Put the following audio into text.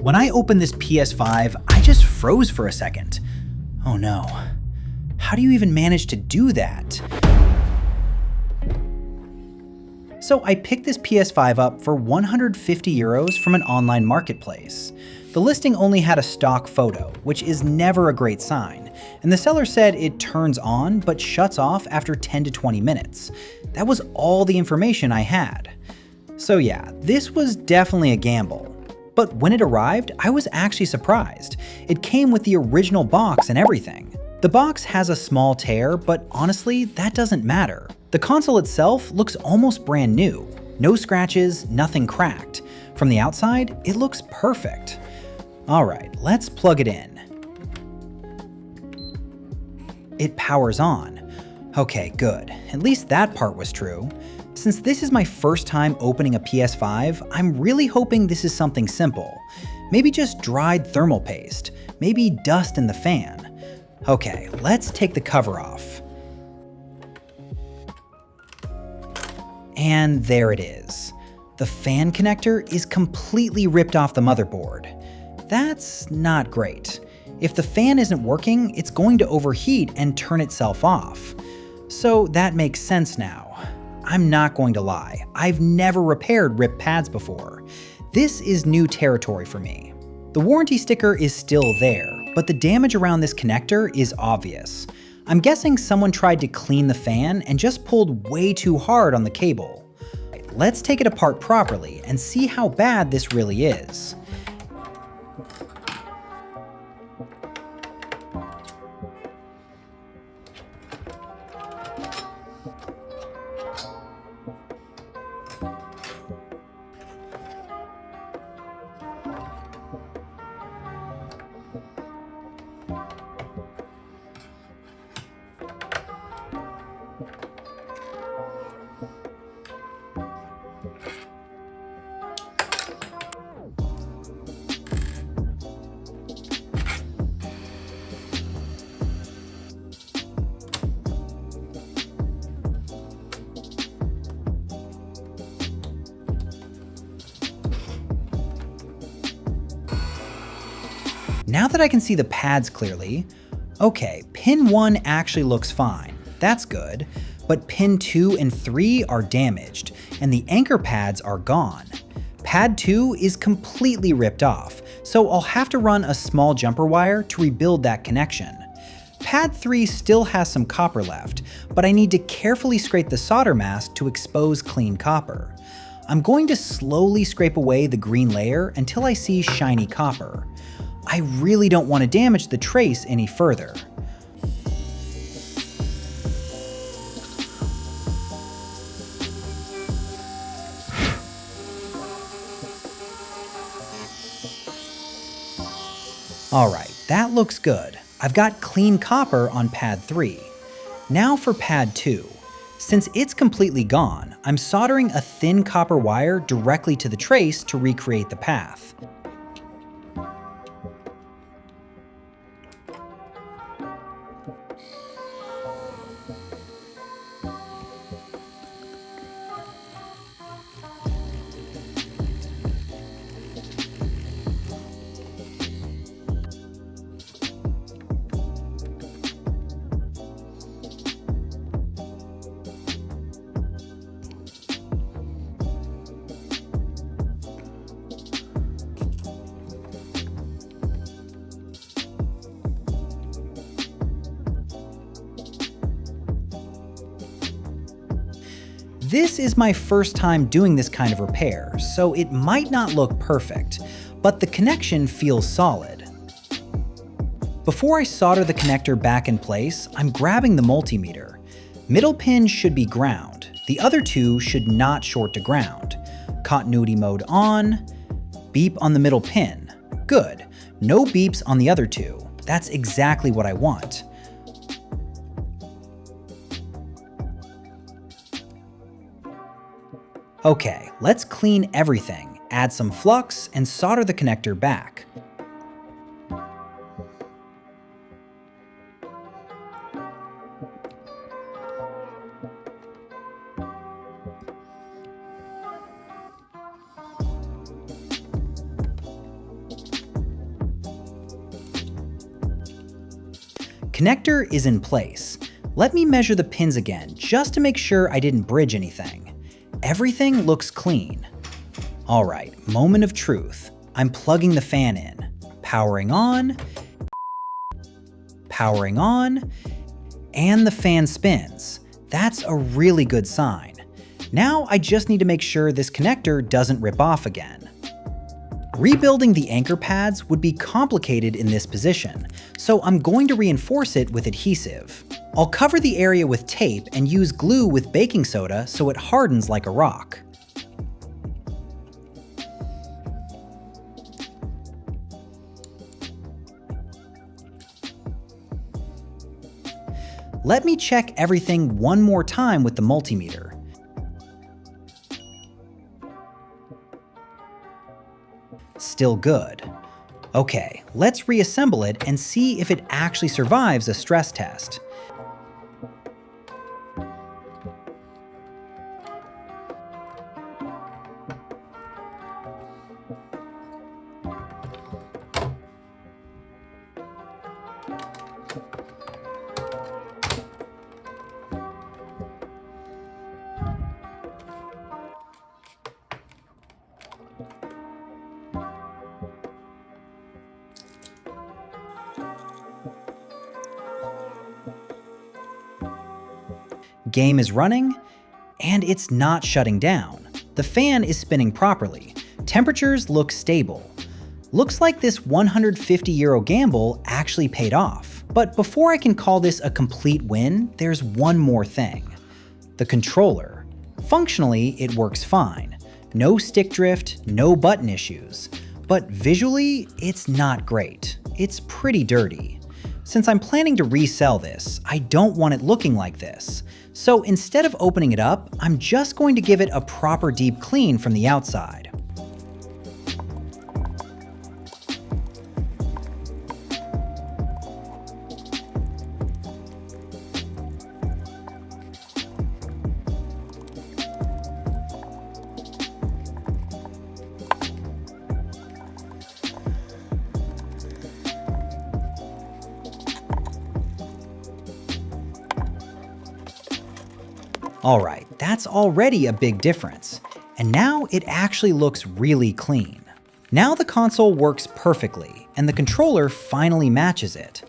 When I opened this PS5, I just froze for a second. Oh no. How do you even manage to do that? So I picked this PS5 up for 150 euros from an online marketplace. The listing only had a stock photo, which is never a great sign, and the seller said it turns on but shuts off after 10 to 20 minutes. That was all the information I had. So yeah, this was definitely a gamble. But when it arrived, I was actually surprised. It came with the original box and everything. The box has a small tear, but honestly, that doesn't matter. The console itself looks almost brand new. No scratches, nothing cracked. From the outside, it looks perfect. Alright, let's plug it in. It powers on. Okay, good. At least that part was true. Since this is my first time opening a PS5, I'm really hoping this is something simple. Maybe just dried thermal paste, maybe dust in the fan. Okay, let's take the cover off. And there it is. The fan connector is completely ripped off the motherboard. That's not great. If the fan isn't working, it's going to overheat and turn itself off. So that makes sense now. I'm not going to lie, I've never repaired ripped pads before. This is new territory for me. The warranty sticker is still there, but the damage around this connector is obvious. I'm guessing someone tried to clean the fan and just pulled way too hard on the cable. Let's take it apart properly and see how bad this really is. Now that I can see the pads clearly, okay, pin 1 actually looks fine, that's good, but pin 2 and 3 are damaged, and the anchor pads are gone. Pad 2 is completely ripped off, so I'll have to run a small jumper wire to rebuild that connection. Pad 3 still has some copper left, but I need to carefully scrape the solder mask to expose clean copper. I'm going to slowly scrape away the green layer until I see shiny copper. I really don't want to damage the trace any further. Alright, that looks good. I've got clean copper on pad 3. Now for pad 2. Since it's completely gone, I'm soldering a thin copper wire directly to the trace to recreate the path. This is my first time doing this kind of repair, so it might not look perfect, but the connection feels solid. Before I solder the connector back in place, I'm grabbing the multimeter. Middle pin should be ground. The other two should not short to ground. Continuity mode on. Beep on the middle pin. Good. No beeps on the other two. That's exactly what I want. Okay, let's clean everything, add some flux, and solder the connector back. connector is in place. Let me measure the pins again, just to make sure I didn't bridge anything. Everything looks clean. All right, moment of truth. I'm plugging the fan in. Powering on, and the fan spins. That's a really good sign. Now I just need to make sure this connector doesn't rip off again. Rebuilding the anchor pads would be complicated in this position, so I'm going to reinforce it with adhesive. I'll cover the area with tape and use glue with baking soda so it hardens like a rock. Let me check everything one more time with the multimeter. Still good. Okay, let's reassemble it and see if it actually survives a stress test. Game is running, and it's not shutting down. The fan is spinning properly. Temperatures look stable. Looks like this €150 gamble actually paid off. But before I can call this a complete win, there's one more thing. The controller. Functionally, it works fine. No stick drift, no button issues. But visually, it's not great. It's pretty dirty. Since I'm planning to resell this, I don't want it looking like this. So instead of opening it up, I'm just going to give it a proper deep clean from the outside. Alright, that's already a big difference. And now it actually looks really clean. Now the console works perfectly, and the controller finally matches it.